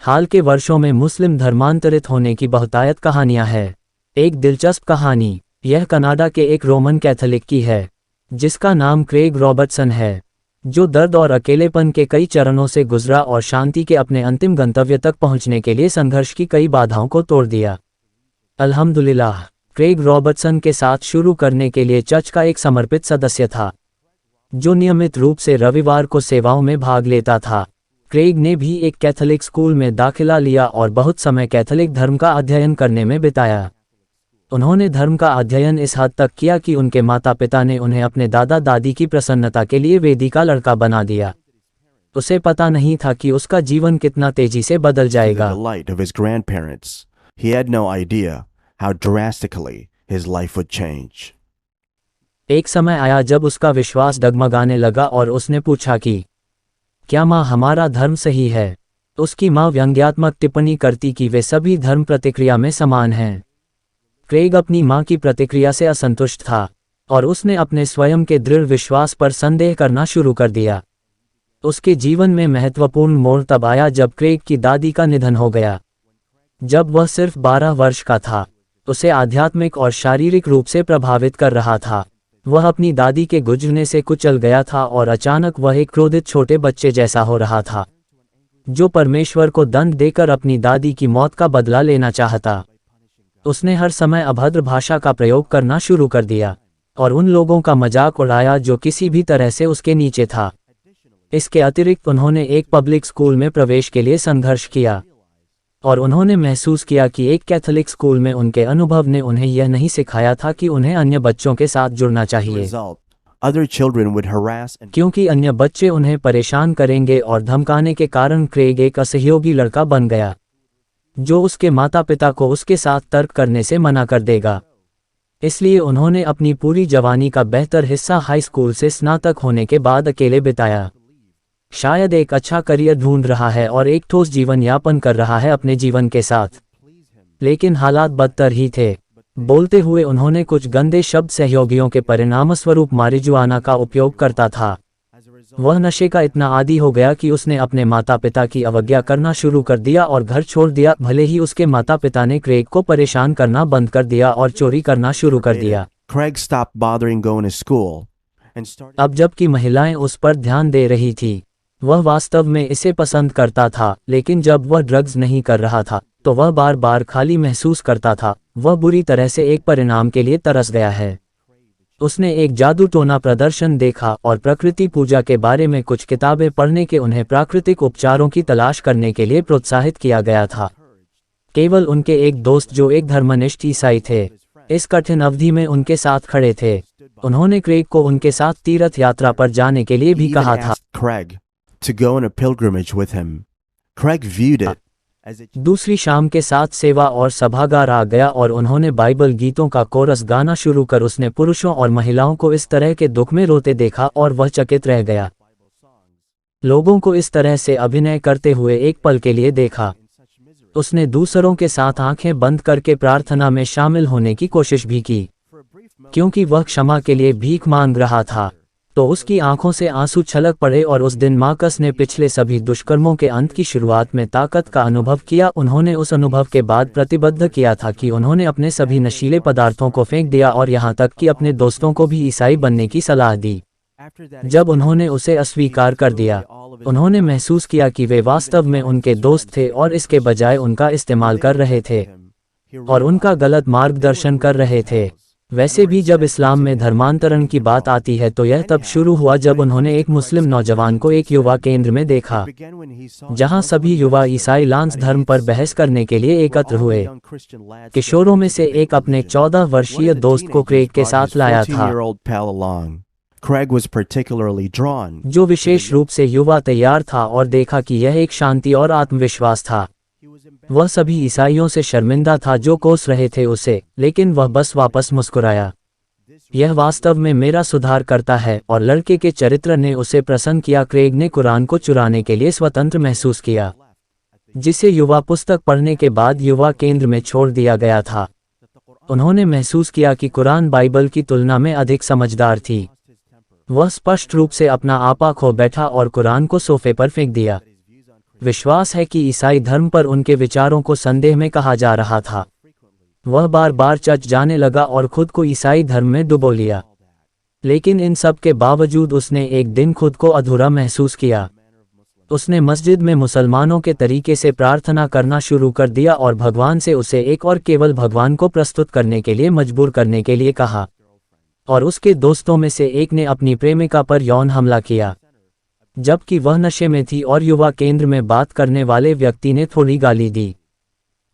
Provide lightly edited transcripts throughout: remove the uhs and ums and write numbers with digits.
हाल के वर्षों में मुस्लिम धर्मांतरित होने की बहुतायत कहानियां हैं। एक दिलचस्प कहानी यह कनाडा के एक रोमन कैथोलिक की है, जिसका नाम क्रेग रॉबर्टसन है, जो दर्द और अकेलेपन के कई चरणों से गुजरा और शांति के अपने अंतिम गंतव्य तक पहुंचने के लिए संघर्ष की कई बाधाओं को तोड़ दिया। अल्हम्दुलिल्लाह, क्रेग रॉबर्टसन के साथ शुरू करने के लिए चर्च का एक समर्पित सदस्य था, जो नियमित रूप से रविवार को सेवाओं में भाग लेता था। क्रेग ने भी एक कैथोलिक स्कूल में दाखिला लिया और बहुत समय कैथोलिक धर्म का अध्ययन करने में बिताया। उन्होंने धर्म का अध्ययन इस हद तक किया कि उनके माता पिता ने उन्हें अपने दादा दादी की प्रसन्नता के लिए वेदी का लड़का बना दिया। उसे पता नहीं था कि उसका जीवन कितना तेजी से बदल जाएगा। एक समय आया जब उसका विश्वास डगमगाने लगा और उसने पूछा कि क्या माँ हमारा धर्म सही है? उसकी माँ व्यंग्यात्मक टिप्पणी करती कि वे सभी धर्म प्रतिक्रिया में समान हैं। क्रेग अपनी माँ की प्रतिक्रिया से असंतुष्ट था और उसने अपने स्वयं के दृढ़ विश्वास पर संदेह करना शुरू कर दिया। उसके जीवन में महत्वपूर्ण मोड़ तब आया जब क्रेग की दादी का निधन हो गया। जब वह सिर्फ 12 वर्ष का था, उसे आध्यात्मिक और शारीरिक रूप से प्रभावित कर रहा था। वह अपनी दादी के गुजरने से कुचल गया था और अचानक वह एक क्रोधित छोटे बच्चे जैसा हो रहा था, जो परमेश्वर को दंड देकर अपनी दादी की मौत का बदला लेना चाहता। उसने हर समय अभद्र भाषा का प्रयोग करना शुरू कर दिया और उन लोगों का मजाक उड़ाया जो किसी भी तरह से उसके नीचे था। इसके अतिरिक्त उन्होंने एक पब्लिक स्कूल में प्रवेश के लिए संघर्ष किया और उन्होंने महसूस किया कि एक कैथोलिक स्कूल में उनके अनुभव ने उन्हें यह नहीं सिखाया था कि उन्हें अन्य बच्चों के साथ जुड़ना चाहिए, क्योंकि अन्य बच्चे उन्हें परेशान करेंगे और धमकाने के कारण क्रेग एक असहयोगी लड़का बन गया, जो उसके माता पिता को उसके साथ तर्क करने से मना कर देगा। इसलिए उन्होंने अपनी पूरी जवानी का बेहतर हिस्सा हाई स्कूल से स्नातक होने के बाद अकेले बिताया। शायद एक अच्छा करियर ढूंढ रहा है और एक ठोस जीवन यापन कर रहा है अपने जीवन के साथ, लेकिन हालात बदतर ही थे। बोलते हुए उन्होंने कुछ गंदे शब्द सहयोगियों के परिणामस्वरूप मारिजुआना का उपयोग करता था। वह नशे का इतना आदी हो गया कि उसने अपने माता पिता की अवज्ञा करना शुरू कर दिया और घर छोड़ दिया, भले ही उसके माता पिता ने क्रेग को परेशान करना बंद कर दिया और चोरी करना शुरू कर दिया। अब जबकि महिलाएं उस पर ध्यान दे रही थी, वह वास्तव में इसे पसंद करता था, लेकिन जब वह ड्रग्स नहीं कर रहा था तो वह बार बार खाली महसूस करता था। वह बुरी तरह से एक परिणाम के लिए तरस गया है। उसने एक जादू टोना प्रदर्शन देखा और प्रकृति पूजा के बारे में कुछ किताबें पढ़ने के उन्हें प्राकृतिक उपचारों की तलाश करने के लिए प्रोत्साहित किया गया था। केवल उनके एक दोस्त जो एक धर्मनिष्ठ ईसाई थे, इस कठिन अवधि में उनके साथ खड़े थे। उन्होंने क्रेग को उनके साथ तीर्थ यात्रा पर जाने के लिए भी कहा था। दूसरी शाम के साथ सेवा और सभागार आ गया और उन्होंने बाइबल गीतों का कोरस गाना शुरू कर उसने पुरुषों और महिलाओं को इस तरह के दुख में रोते देखा और वह चकित रह गया। लोगों को इस तरह से अभिनय करते हुए एक पल के लिए देखा। उसने दूसरों के साथ आंखें बंद करके प्रार्थना में शामिल होने की कोशिश भी की, क्योंकि वह क्षमा के लिए भीख मांग रहा था। तो उसकी आंखों से आंसू छलक पड़े और उस दिन मार्कस ने पिछले सभी दुष्कर्मों के अंत की शुरुआत में ताकत का अनुभव किया। उन्होंने उस अनुभव के बाद प्रतिबद्ध किया था कि उन्होंने अपने सभी नशीले पदार्थों को फेंक दिया और यहाँ तक कि अपने दोस्तों को भी ईसाई बनने की सलाह दी। जब उन्होंने उसे अस्वीकार कर दिया, उन्होंने महसूस किया कि वे वास्तव में उनके दोस्त थे और इसके बजाय उनका इस्तेमाल कर रहे थे और उनका गलत मार्गदर्शन कर रहे थे। वैसे भी जब इस्लाम में धर्मांतरण की बात आती है तो यह तब शुरू हुआ जब उन्होंने एक मुस्लिम नौजवान को एक युवा केंद्र में देखा, जहां सभी युवा ईसाई लांस धर्म पर बहस करने के लिए एकत्र हुए। किशोरों में से एक अपने 14 वर्षीय दोस्त को क्रेग के साथ लाया था, जो विशेष रूप से युवा तैयार था और देखा कि यह एक शांति और आत्मविश्वास था। वह सभी ईसाइयों से शर्मिंदा था जो कोस रहे थे उसे, लेकिन वह बस वापस मुस्कुराया। यह वास्तव में मेरा सुधार करता है और लड़के के चरित्र ने उसे प्रसन्न किया। क्रेग ने कुरान को चुराने के लिए स्वतंत्र महसूस किया, जिसे युवा पुस्तक पढ़ने के बाद युवा केंद्र में छोड़ दिया गया था। उन्होंने महसूस किया कि कुरान बाइबल की तुलना में अधिक समझदार थी। वह स्पष्ट रूप से अपना आपा खो बैठा और कुरान को सोफे पर फेंक दिया। विश्वास है कि ईसाई धर्म पर उनके विचारों को संदेह में कहा जा रहा था। वह बार बार चर्च जाने लगा और खुद को ईसाई धर्म में डुबो लिया। लेकिन इन सब के बावजूद उसने एक दिन खुद को अधूरा महसूस किया। उसने मस्जिद में मुसलमानों के तरीके से प्रार्थना करना शुरू कर दिया और भगवान से उसे एक और केवल भगवान को प्रस्तुत करने के लिए मजबूर करने के लिए कहा। और उसके दोस्तों में से एक ने अपनी प्रेमिका पर यौन हमला किया, जबकि वह नशे में थी और युवा केंद्र में बात करने वाले व्यक्ति ने थोड़ी गाली दी।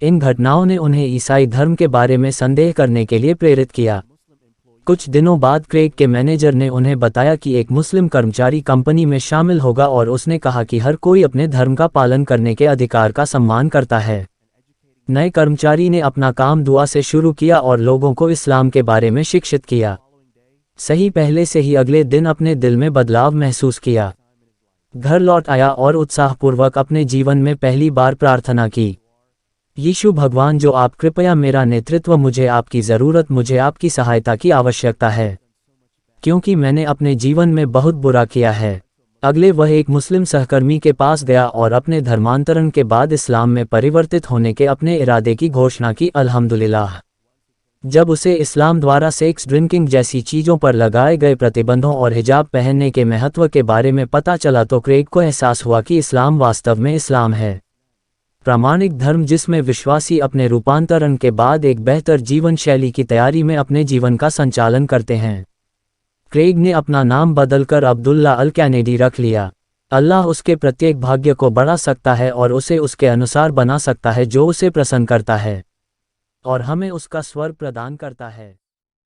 इन घटनाओं ने उन्हें ईसाई धर्म के बारे में संदेह करने के लिए प्रेरित किया। कुछ दिनों बाद क्रेग के मैनेजर ने उन्हें बताया कि एक मुस्लिम कर्मचारी कंपनी में शामिल होगा और उसने कहा कि हर कोई अपने धर्म का पालन करने के अधिकार का सम्मान करता है। नए कर्मचारी ने अपना काम दुआ से शुरू किया और लोगों को इस्लाम के बारे में शिक्षित किया। सही पहले से ही अगले दिन अपने दिल में बदलाव महसूस किया। घर लौट आया और उत्साहपूर्वक अपने जीवन में पहली बार प्रार्थना की, यीशु भगवान जो आप कृपया मेरा नेतृत्व, मुझे आपकी ज़रूरत, मुझे आपकी सहायता की आवश्यकता है, क्योंकि मैंने अपने जीवन में बहुत बुरा किया है। अगले वह एक मुस्लिम सहकर्मी के पास गया और अपने धर्मांतरण के बाद इस्लाम में परिवर्तित होने के अपने इरादे की घोषणा की। अल्हम्दुलिल्लाह। जब उसे इस्लाम द्वारा सेक्स, ड्रिंकिंग जैसी चीज़ों पर लगाए गए प्रतिबंधों और हिजाब पहनने के महत्व के बारे में पता चला तो क्रेग को एहसास हुआ कि इस्लाम वास्तव में इस्लाम है, प्रामाणिक धर्म जिसमें विश्वासी अपने रूपांतरण के बाद एक बेहतर जीवन शैली की तैयारी में अपने जीवन का संचालन करते हैं। क्रेग ने अपना नाम बदलकर अब्दुल्ला अल कैनेडी रख लिया। अल्लाह उसके प्रत्येक भाग्य को बढ़ा सकता है और उसे उसके अनुसार बना सकता है जो उसे प्रसन्न करता है, और हमें उसका स्वर्ग प्रदान करता है।